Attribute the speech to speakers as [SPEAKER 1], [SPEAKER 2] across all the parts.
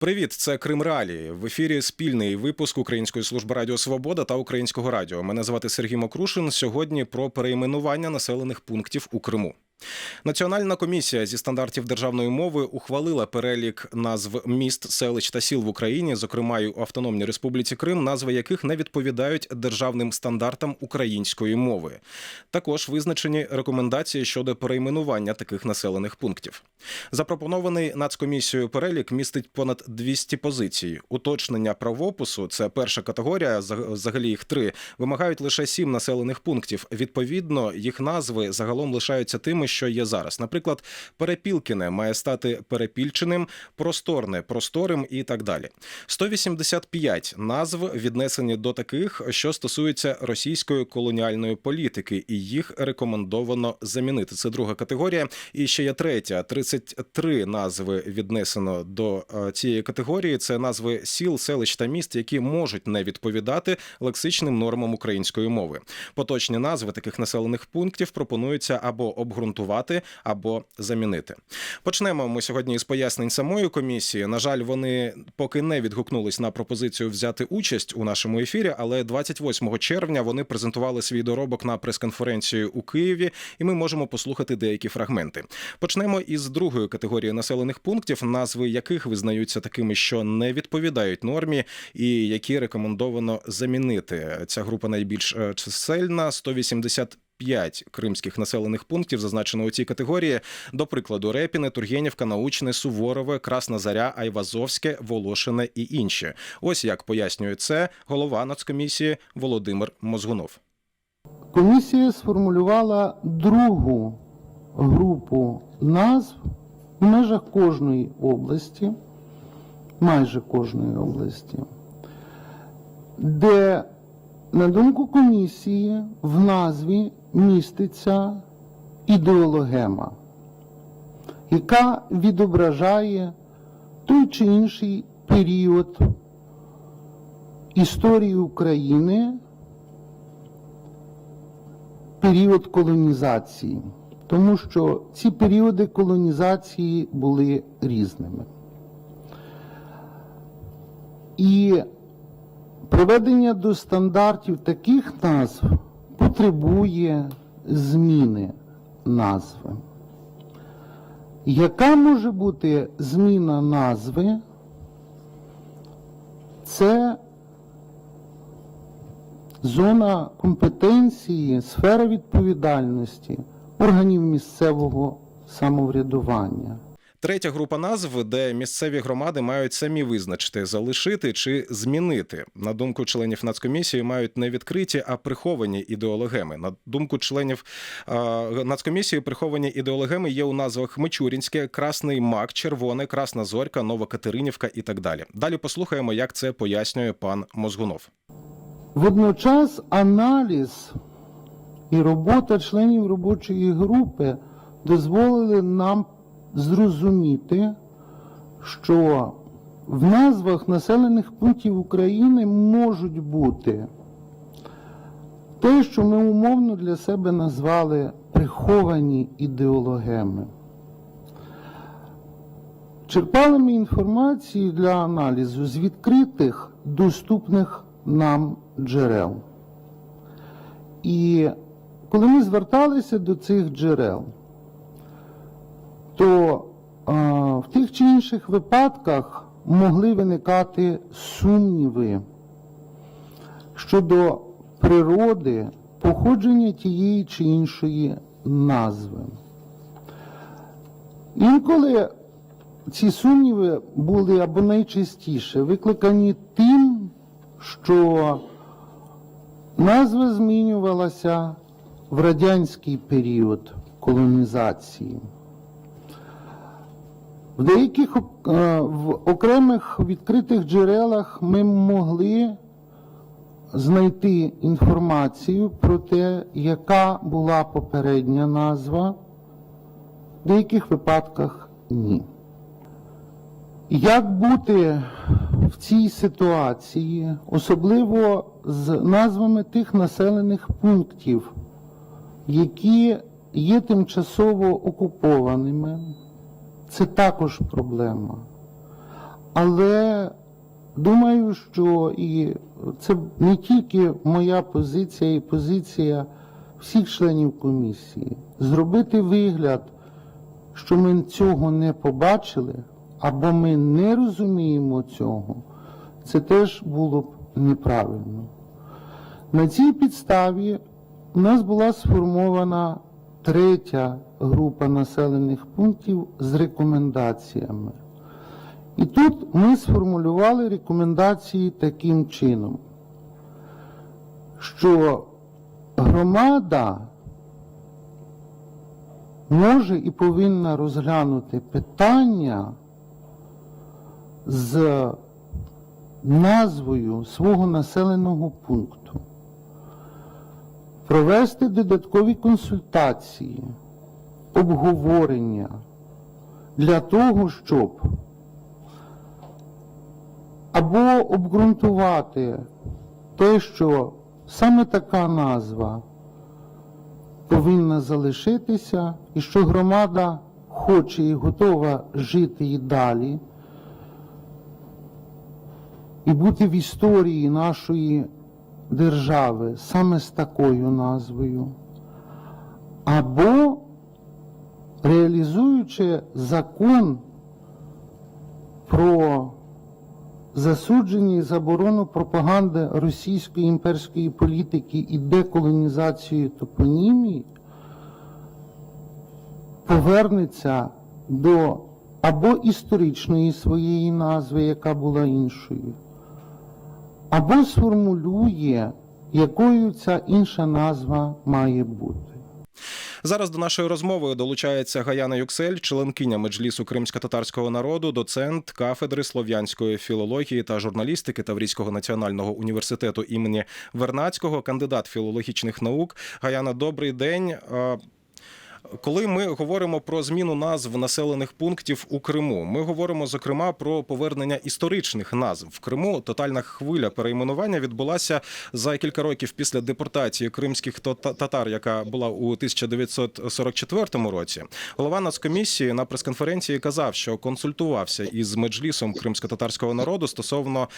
[SPEAKER 1] Привіт, це Крим Реалії. В ефірі спільний випуск Української служби Радіо Свобода та Українського радіо. Мене звати Сергій Мокрушин. Сьогодні про перейменування населених пунктів у Криму. Національна комісія зі стандартів державної мови ухвалила перелік назв міст, селищ та сіл в Україні, зокрема й у Автономній Республіці Крим, назви яких не відповідають державним стандартам української мови. Також визначені рекомендації щодо перейменування таких населених пунктів. Запропонований Нацкомісією перелік містить понад 200 позицій. Уточнення правопису – це перша категорія, взагалі їх 3, вимагають лише 7 населених пунктів. Відповідно, їх назви загалом лишаються тими, що є зараз. Наприклад, Перепілкине має стати Перепільченим, Просторне – Просторим і так далі. 185 назв віднесені до таких, що стосуються російської колоніальної політики, і їх рекомендовано замінити. Це друга категорія. І ще є третя. 33 назви віднесено до цієї категорії. Це назви сіл, селищ та міст, які можуть не відповідати лексичним нормам української мови. Поточні назви таких населених пунктів пропонується або обґрунтувати, або замінити. Почнемо ми сьогодні із пояснень самої комісії. На жаль, вони поки не відгукнулись на пропозицію взяти участь у нашому ефірі, але 28 червня вони презентували свій доробок на прес-конференції у Києві, і ми можемо послухати деякі фрагменти. Почнемо із другої категорії населених пунктів, назви яких визнаються такими, що не відповідають нормі і які рекомендовано замінити. Ця група найбільш чисельна – 185 кримських населених пунктів зазначено у цій категорії. До прикладу, Репіне, Тургенівка, Научне, Суворове, Красна Заря, Айвазовське, Волошине і інші. Ось як пояснює це голова Нацкомісії Володимир Мозгунов.
[SPEAKER 2] Комісія сформулювала другу групу назв в межах кожної області, майже кожної області, де, на думку комісії, в назві міститься ідеологема, яка відображає той чи інший період історії України, період колонізації, тому що ці періоди колонізації були різними. І приведення до стандартів таких назв потребує зміни назви. Яка може бути зміна назви? Це зона компетенції, сфера відповідальності органів місцевого самоврядування.
[SPEAKER 1] Третя група назв, де місцеві громади мають самі визначити, залишити чи змінити. На думку членів Нацкомісії, мають не відкриті, а приховані ідеологеми. На думку членів Нацкомісії, приховані ідеологеми є у назвах Мичурінське, Красний Мак, Червоне, Красна Зорька, Новокатеринівка і так далі. Далі послухаємо, як це пояснює пан Мозгунов.
[SPEAKER 2] Водночас аналіз і робота членів робочої групи дозволили нам зрозуміти, що в назвах населених пунктів України можуть бути те, що ми умовно для себе назвали приховані ідеологеми. Черпали ми інформацію для аналізу з відкритих, доступних нам джерел. І коли ми зверталися до цих джерел, то в тих чи інших випадках могли виникати сумніви щодо природи, походження тієї чи іншої назви. Інколи ці сумніви були або найчастіше викликані тим, що назва змінювалася в радянський період колонізації. В деяких в окремих відкритих джерелах ми могли знайти інформацію про те, яка була попередня назва, в деяких випадках ні. Як бути в цій ситуації, особливо з назвами тих населених пунктів, які є тимчасово окупованими? Це також проблема. Але думаю, що і це не тільки моя позиція, і позиція всіх членів комісії. Зробити вигляд, що ми цього не побачили, або ми не розуміємо цього, це теж було б неправильно. На цій підставі у нас була сформована третя група населених пунктів з рекомендаціями. І тут ми сформулювали рекомендації таким чином, що громада може і повинна розглянути питання з назвою свого населеного пункту, провести додаткові консультації, обговорення для того, щоб або обґрунтувати те, що саме така назва повинна залишитися, і що громада хоче і готова жити і далі, і бути в історії нашої держави саме з такою назвою, або реалізуючи закон про засудження і заборону пропаганди російської імперської політики і деколонізацію топонімії, повернеться до або історичної своєї назви, яка була іншою, або сформулює, якою ця інша назва має бути.
[SPEAKER 1] Зараз до нашої розмови долучається Гаяна Юксель, членкиня Меджлісу кримськотатарського народу, доцент кафедри слов'янської філології та журналістики Таврійського національного університету імені Вернадського, кандидат філологічних наук. Гаяна, добрий день. Коли ми говоримо про зміну назв населених пунктів у Криму, ми говоримо, зокрема, про повернення історичних назв. В Криму тотальна хвиля перейменування відбулася за кілька років після депортації кримських татар, яка була у 1944 році. Голова Нацкомісії на прес-конференції казав, що консультувався із Меджлісом кримськотатарського народу стосовно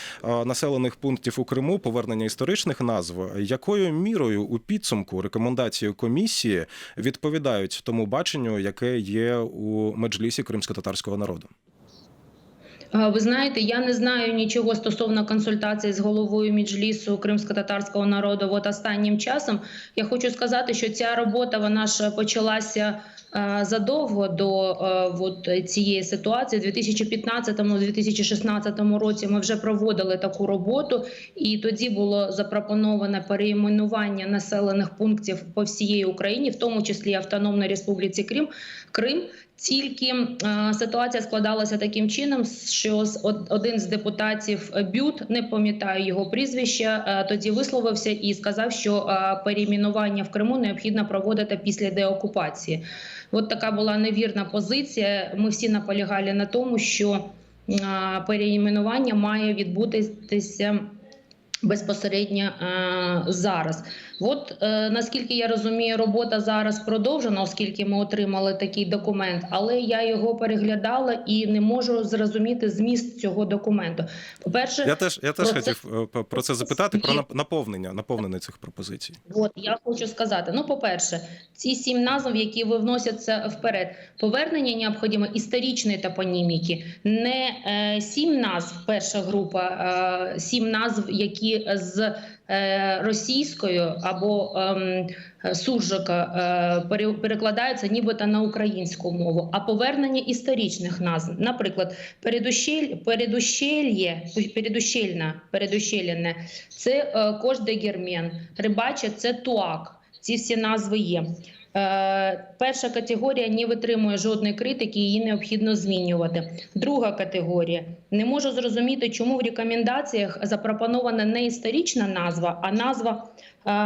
[SPEAKER 1] населених пунктів у Криму, повернення історичних назв. Якою мірою у підсумку рекомендації комісії відповідають тому баченню, яке є у Меджлісі кримськотатарського народу?
[SPEAKER 3] Ви знаєте, я не знаю нічого стосовно консультацій з головою Меджлісу кримськотатарського народу от останнім часом. Я хочу сказати, що ця робота, вона ж почалася задовго до цієї ситуації. У 2015-2016 році ми вже проводили таку роботу, і тоді було запропоновано перейменування населених пунктів по всій Україні, в тому числі Автономній Республіці Крим. Тільки ситуація складалася таким чином, що один з депутатів БЮТ, не пам'ятаю його прізвища, тоді висловився і сказав, що перейменування в Криму необхідно проводити після деокупації. От така була невірна позиція. Ми всі наполягали на тому, що перейменування має відбутися безпосередньо зараз. От, наскільки я розумію, робота зараз продовжена, оскільки ми отримали такий документ, але я його переглядала і не можу зрозуміти зміст цього документу. По-перше,
[SPEAKER 1] я теж хотів про це запитати, про наповнення цих пропозицій.
[SPEAKER 3] От, я хочу сказати, по-перше, ці 7 назв, які виносяться вперед, повернення необхідно історичної топоніміки, не 7 назв, перша група, 7 назв, які з російською або суржика перекладаються нібито на українську мову, а повернення історичних назв. Наприклад, передущельне – це Кош-де-Гермен, Рибаче – це Туак. Ці всі назви є. Перша категорія не витримує жодної критики, її необхідно змінювати. Друга категорія. Не можу зрозуміти, чому в рекомендаціях запропонована не історична назва, а назва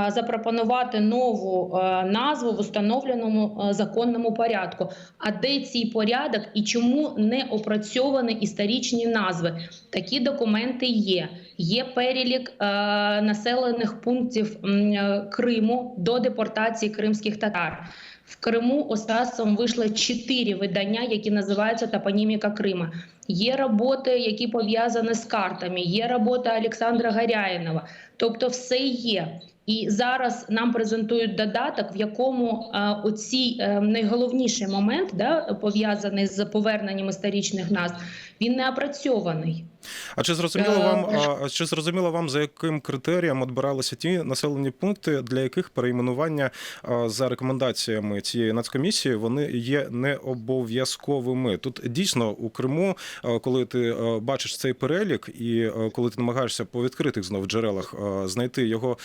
[SPEAKER 3] запропонувати нову назву в установленому законному порядку. А де цей порядок і чому не опрацьовані історичні назви? Такі документи є. Є перелік населених пунктів Криму до депортації кримських татар. В Криму останнім вийшло 4 видання, які називаються «Топоніміка Крима». Є роботи, які пов'язані з картами, є робота Олександра Горяїнова. Тобто все є. І зараз нам презентують додаток, в якому оцій найголовніший момент, пов'язаний з поверненням історичних назв, він не опрацьований.
[SPEAKER 1] А чи зрозуміло вам, за яким критерієм відбиралися ті населені пункти, для яких перейменування за рекомендаціями цієї нацкомісії вони є не обов'язковими? Тут дійсно у Криму, коли ти бачиш цей перелік і коли ти намагаєшся по відкритих знов джерелах знайти його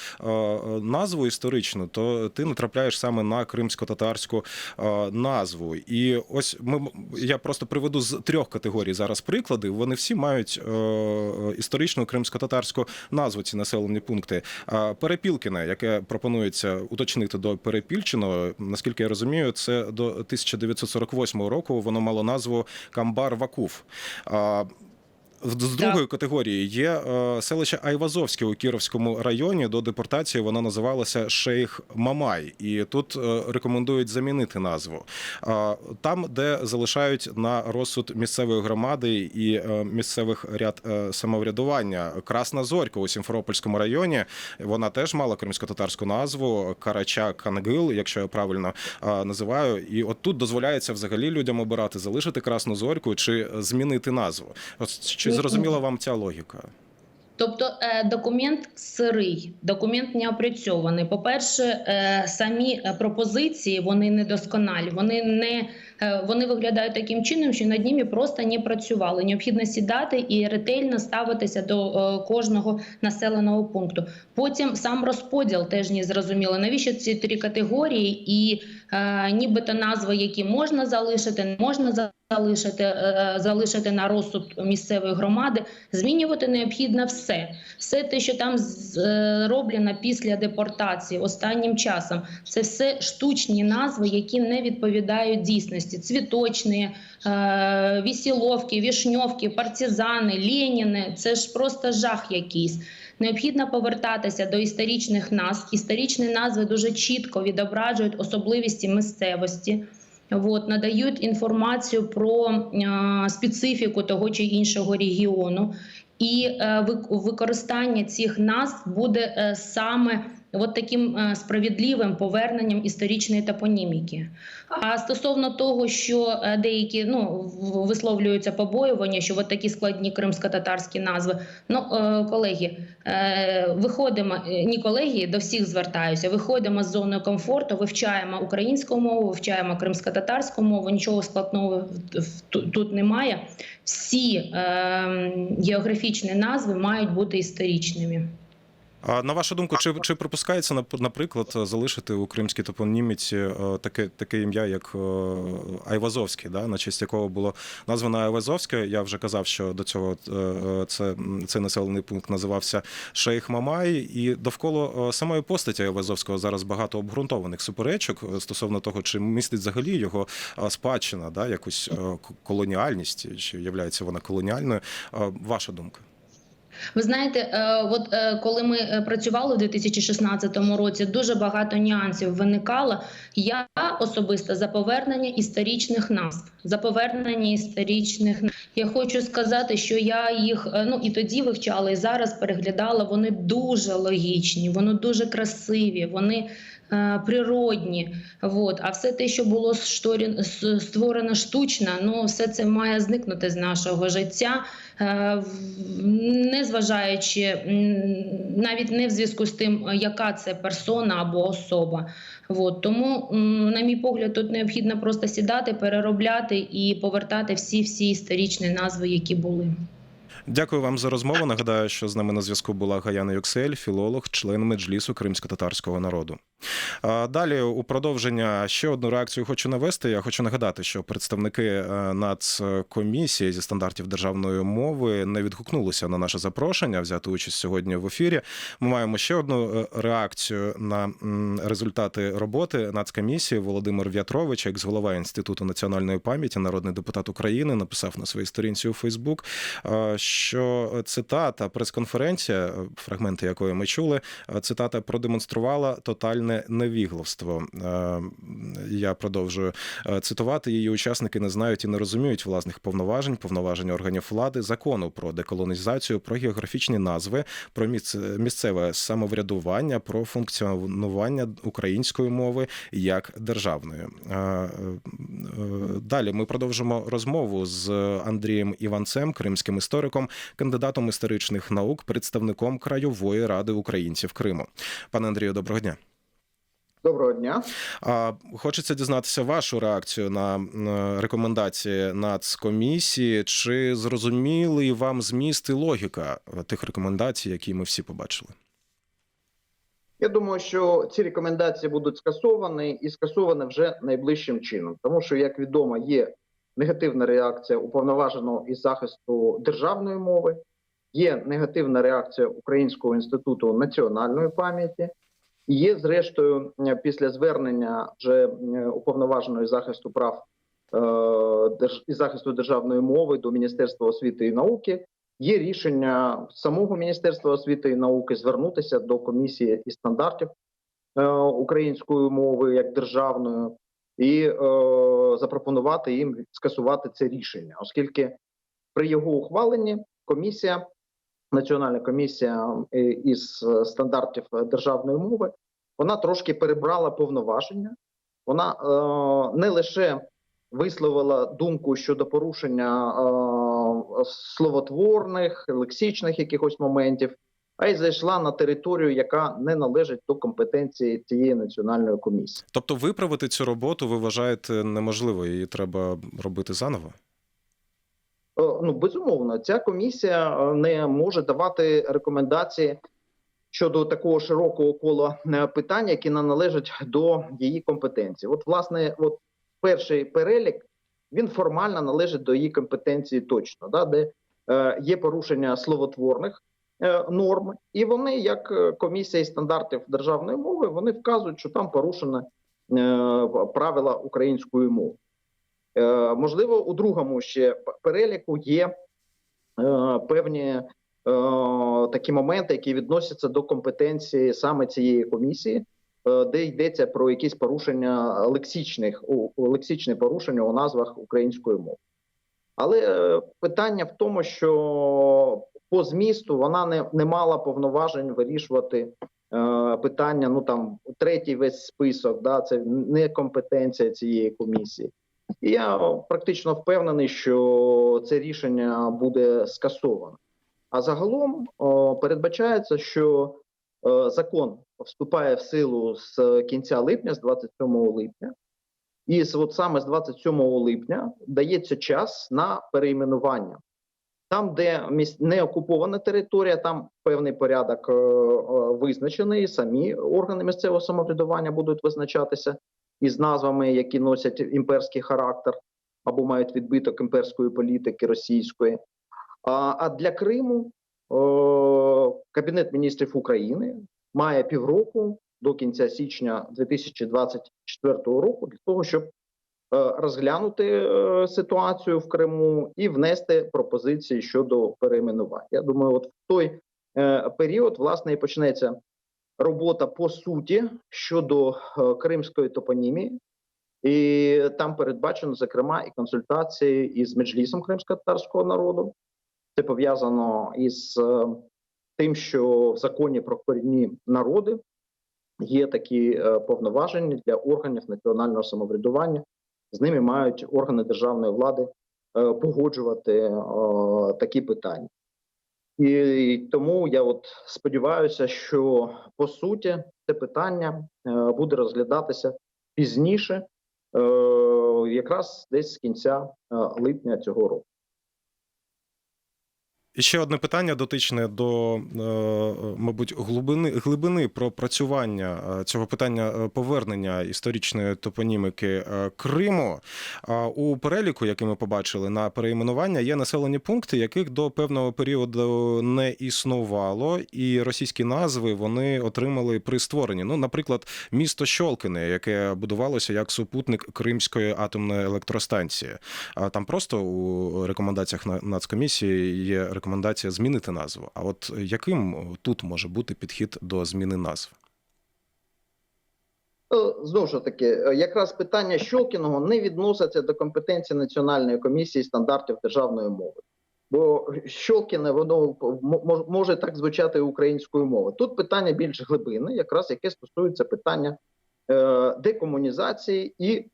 [SPEAKER 1] назву історичну, то ти натрапляєш саме на кримсько-татарську назву. І ось я просто приведу з 3 категорій зараз приклади. Вони всі мають історичну кримсько-татарську назву, ці населені пункти. Перепілкіне, яке пропонується уточнити до Перепільчиного, наскільки я розумію, це до 1948 року воно мало назву Камбар-Вакуф. З другої категорії є селище Айвазовське у Кіровському районі. До депортації воно називалося Шейх Мамай. І тут рекомендують замінити назву. Там, де залишають на розсуд місцевої громади і місцевих ряд самоврядування. Красна Зорька у Сімферопольському районі, вона теж мала кримсько-татарську назву Карача-Кангил, якщо я правильно називаю. І от тут дозволяється взагалі людям обирати, залишити Красну Зорьку чи змінити назву. Чи зрозуміла вам ця логіка?
[SPEAKER 3] Тобто документ сирий, документ не опрацьований. По-перше, самі пропозиції, вони недосконалі, вони виглядають таким чином, що над ними просто не працювали. Необхідно сідати і ретельно ставитися до кожного населеного пункту. Потім сам розподіл теж не зрозуміло. Навіщо ці 3 категорії і нібито назви, які можна залишити, не можна залишити на розсуд місцевої громади. Змінювати необхідно все. Все те, що там зроблено після депортації останнім часом, це все штучні назви, які не відповідають дійсності. Цвіточні, Веселовки, Вишньовки, Партизани, Леніни – це ж просто жах якийсь. Необхідно повертатися до історичних назв. Історичні назви дуже чітко відображують особливості місцевості. Надають інформацію про специфіку того чи іншого регіону. І використання цих назв буде саме таким справедливим поверненням історичної топоніміки. А стосовно того, що деякі висловлюються побоювання, що такі складні кримсько-татарські назви, колеги, виходимо, до всіх звертаюся, виходимо з зони комфорту, вивчаємо українську мову, вивчаємо кримсько-татарську мову, нічого складного тут немає. Всі географічні назви мають бути історичними.
[SPEAKER 1] А на вашу думку, чи припускається, наприклад, залишити у кримській топоніміці таке ім'я, як Айвазовський, на честь якого було названо Айвазовське? Я вже казав, що до цього цей населений пункт називався Шейх Мамай. І довкола самої постаті Айвазовського зараз багато обґрунтованих суперечок стосовно того, чи містить взагалі його спадщина, якусь колоніальність, чи являється вона колоніальною. Ваша думка?
[SPEAKER 3] Ви знаєте, коли ми працювали у 2016 році, дуже багато нюансів виникало. Я особисто за повернення історичних назв. Я хочу сказати, що я їх і тоді вивчала, і зараз переглядала. Вони дуже логічні, вони дуже красиві, вони природні. А все те, що було створено штучно, все це має зникнути з нашого життя, незважаючи, навіть не в зв'язку з тим, яка це персона або особа. Тому, на мій погляд, тут необхідно просто сідати, переробляти і повертати всі історичні назви, які були.
[SPEAKER 1] Дякую вам за розмову. Нагадаю, що з нами на зв'язку була Гаяна Юксель, філолог, член Меджлісу кримсько-татарського народу. Далі, у продовження, ще одну реакцію хочу навести. Я хочу нагадати, що представники Нацкомісії зі стандартів державної мови не відгукнулися на наше запрошення взяти участь сьогодні в ефірі. Ми маємо ще одну реакцію на результати роботи Нацкомісії. Володимир В'ятрович, екс-голова Інституту національної пам'яті, народний депутат України, написав на своїй сторінці у Фейсбук, що цитата, прес-конференція, фрагменти якої ми чули, цитата продемонструвала тотальне невігластво. Я продовжую цитувати. Її учасники не знають і не розуміють власних повноважень органів влади, закону про деколонізацію, про географічні назви, про місцеве самоврядування, про функціонування української мови як державної. Далі ми продовжимо розмову з Андрієм Іванцем, кримським істориком, кандидатом історичних наук, представником Краєвої ради українців Криму. Пане Андрію, доброго дня.
[SPEAKER 4] Доброго дня.
[SPEAKER 1] Хочеться дізнатися вашу реакцію на рекомендації Нацкомісії. Чи зрозуміли вам зміст і логіка тих рекомендацій, які ми всі побачили?
[SPEAKER 4] Я думаю, що ці рекомендації будуть скасовані і скасовані вже найближчим чином. Тому що, як відомо, є негативна реакція Уповноваженого із захисту державної мови, є негативна реакція Українського інституту національної пам'яті, і є, зрештою, після звернення вже Уповноваженого із захисту прав і захисту державної мови до Міністерства освіти і науки, є рішення самого Міністерства освіти і науки звернутися до комісії із стандартів української мови як державної і запропонувати їм скасувати це рішення, оскільки при його ухваленні комісія, Національна комісія із стандартів державної мови, вона трошки перебрала повноваження, вона не лише висловила думку щодо порушення словотворних, лексичних якихось моментів, а й зайшла на територію, яка не належить до компетенції цієї національної комісії.
[SPEAKER 1] Тобто виправити цю роботу ви вважаєте неможливо, її треба робити заново?
[SPEAKER 4] Ну, безумовно, ця комісія не може давати рекомендації щодо такого широкого кола питань, які не належать до її компетенції. От, власне, перший перелік, він формально належить до її компетенції точно, да, де є порушення словотворних норм, і вони, як комісія із стандартів державної мови, вони вказують, що там порушені правила української мови. Можливо, у другому ще переліку є певні такі моменти, які відносяться до саме цієї комісії, де йдеться про якісь порушення лексичні порушення у назвах української мови. Але питання в тому, що по змісту вона не мала повноважень вирішувати питання, ну там третій весь список, да, це не компетенція цієї комісії. І я практично впевнений, що це рішення буде скасовано. А загалом передбачається, що закон вступає в силу з кінця липня, з 27 липня. І саме з 27 липня дається час на перейменування. Там, де не окупована територія, там певний порядок визначений, самі органи місцевого самоврядування будуть визначатися із назвами, які носять імперський характер або мають відбиток імперської політики російської. А для Криму Кабінет міністрів України має півроку до кінця січня 2024 року для того, щоб розглянути ситуацію в Криму і внести пропозиції щодо перейменування. Я думаю, от в той період, власне, і почнеться робота по суті щодо кримської топонімії. І там передбачено, зокрема, і консультації із Меджлісом кримськотатарського народу. Це пов'язано із тим, що в законі про корінні народи є такі повноваження для органів національного самоврядування. З ними мають органи державної влади погоджувати такі питання. І тому я сподіваюся, що по суті це питання буде розглядатися пізніше, якраз десь з кінця липня цього року.
[SPEAKER 1] І ще одне питання дотичне до, мабуть, глибини пропрацювання цього питання повернення історичної топоніміки Криму. У переліку, який ми побачили на перейменування, є населені пункти, яких до певного періоду не існувало, і російські назви вони отримали при створенні. Ну, наприклад, місто Щолкине, яке будувалося як супутник Кримської атомної електростанції. Там просто у рекомендаціях Нацкомісії є рекомендація змінити назву. А от яким тут може бути підхід до зміни назв?
[SPEAKER 4] Знову ж таки, якраз питання Щолкіного не відноситься до компетенції Національної комісії стандартів державної мови. Бо Щолкіне, воно може так звучати українською мовою. Тут питання більш глибинне, якраз яке стосується питання декомунізації і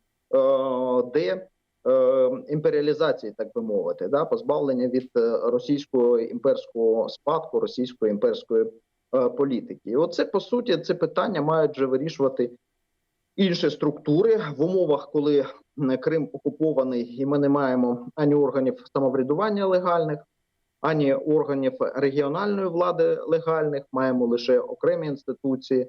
[SPEAKER 4] імперіалізації, так би мовити, да, позбавлення від російського імперського спадку, російської імперської політики. І оце, по суті, це питання мають вже вирішувати інші структури в умовах, коли Крим окупований, і ми не маємо ані органів самоврядування легальних, ані органів регіональної влади легальних, маємо лише окремі інституції,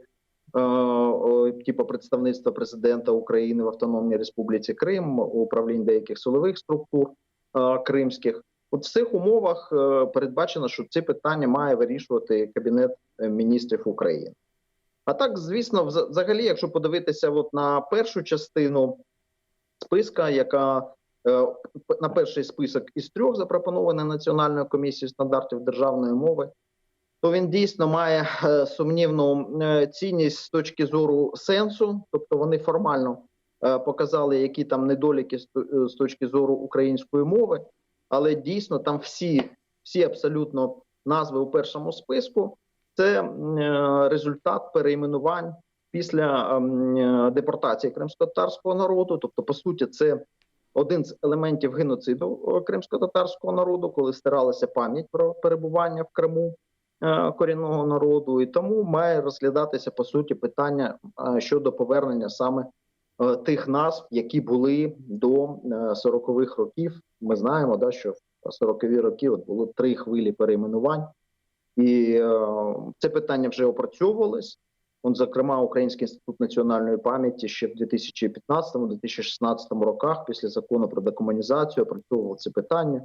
[SPEAKER 4] типу представництва президента України в Автономній Республіці Крим, управлінь деяких силових структур кримських. От в цих умовах передбачено, що ці питання має вирішувати Кабінет міністрів України. А так, звісно, взагалі, якщо подивитися от на першу частину списка, яка на перший список із 3 запропонований Національною комісією стандартів державної мови, то він дійсно має сумнівну цінність з точки зору сенсу, тобто вони формально показали, які там недоліки з точки зору української мови, але дійсно там всі абсолютно назви у першому списку – це результат перейменувань після депортації кримськотатарського народу. Тобто, по суті, це один з елементів геноциду кримськотатарського народу, коли стиралася пам'ять про перебування в Криму корінного народу. І тому має розглядатися, по суті, питання щодо повернення саме тих назв, які були до 40-х років. Ми знаємо, да, що в 40-ві роки от було 3 хвилі перейменувань. І це питання вже опрацьовувалось. Зокрема, Український інститут національної пам'яті ще в 2015-2016 роках після закону про декомунізацію опрацьовував це питання.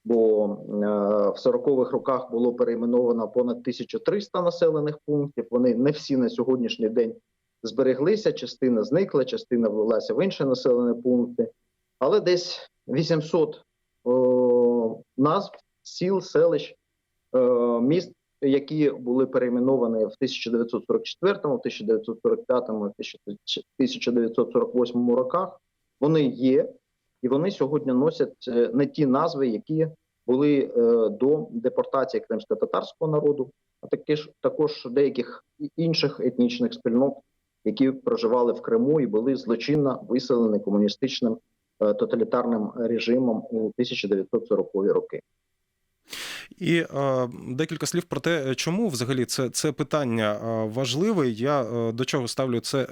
[SPEAKER 4] Бо в 40-х роках було перейменовано понад 1300 населених пунктів. Вони не всі на сьогоднішній день збереглися, частина зникла, частина ввелася в інші населені пункти. Але десь 800 назв сіл, селищ, міст, які були перейменовані в 1944, 1945, 1948 роках, вони є, і вони сьогодні носять не ті назви, які були до депортації кримськотатарського народу, а також деяких інших етнічних спільнот, які проживали в Криму і були злочинно виселені комуністичним тоталітарним режимом у 1940-ві роки.
[SPEAKER 1] І декілька слів про те, чому взагалі це питання важливе. Я до чого ставлю це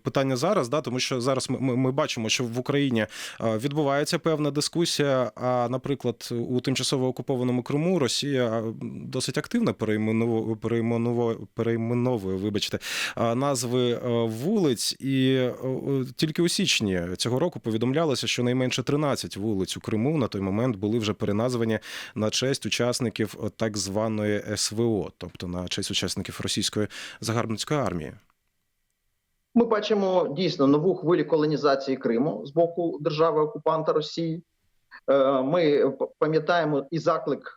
[SPEAKER 1] питання зараз, да, тому що зараз ми бачимо, що в Україні відбувається певна дискусія, а, наприклад, у тимчасово окупованому Криму Росія досить активно перейменовує, вибачте, назви вулиць, і тільки у січні цього року повідомлялося, що найменше 13 вулиць у Криму на той момент були вже переназвані на честь учасників так званої СВО, тобто на честь учасників російської загарбницької армії.
[SPEAKER 4] Ми бачимо дійсно нову хвилю колонізації Криму з боку держави-окупанта Росії. Ми пам'ятаємо і заклик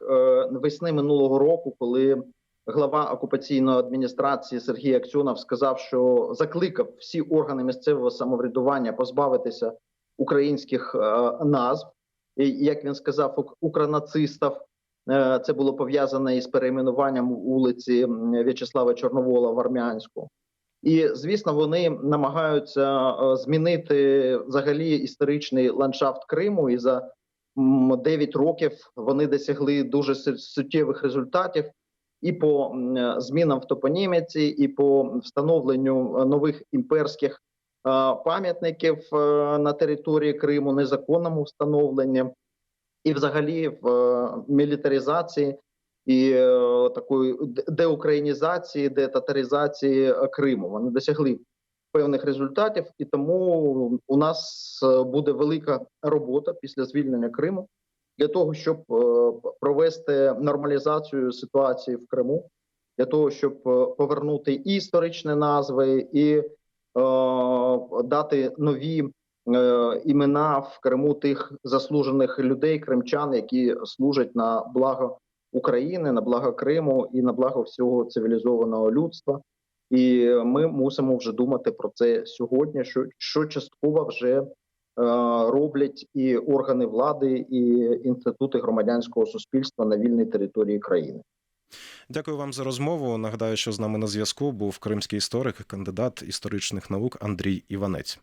[SPEAKER 4] весни минулого року, коли глава окупаційної адміністрації Сергій Аксьонов сказав, що закликав всі органи місцевого самоврядування позбавитися українських назв. І, як він сказав, укронацистів. Це було пов'язане із перейменуванням вулиці В'ячеслава Чорновола в Армянську. І, звісно, вони намагаються змінити взагалі історичний ландшафт Криму. І за 9 років вони досягли дуже суттєвих результатів і по змінам в топоніміці, і по встановленню нових імперських пам'ятників на території Криму, незаконному встановленні, і взагалі в мілітаризації і такої деукраїнізації, детатаризації Криму. Вони досягли певних результатів, і тому у нас буде велика робота після звільнення Криму для того, щоб провести нормалізацію ситуації в Криму, для того, щоб повернути і історичні назви, і дати нові імена в Криму тих заслужених людей, кримчан, які служать на благо України, на благо Криму і на благо всього цивілізованого людства. І ми мусимо вже думати про це сьогодні, що частково вже роблять і органи влади, і інститути громадянського суспільства на вільній території країни.
[SPEAKER 1] Дякую вам за розмову. Нагадаю, що з нами на зв'язку був кримський історик, кандидат історичних наук Андрій Іванець.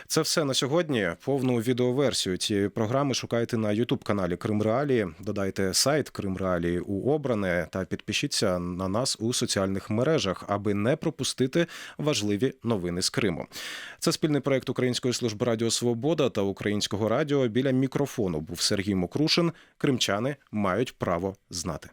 [SPEAKER 1] Це все на сьогодні. Повну відеоверсію цієї програми шукайте на YouTube-каналі Крим Реалії. Додайте сайт Крим Реалії у обране та підпишіться на нас у соціальних мережах, аби не пропустити важливі новини з Криму. Це спільний проект Української служби Радіо Свобода та Українського радіо. Біля мікрофону був Сергій Мокрушин. Кримчани мають право знати.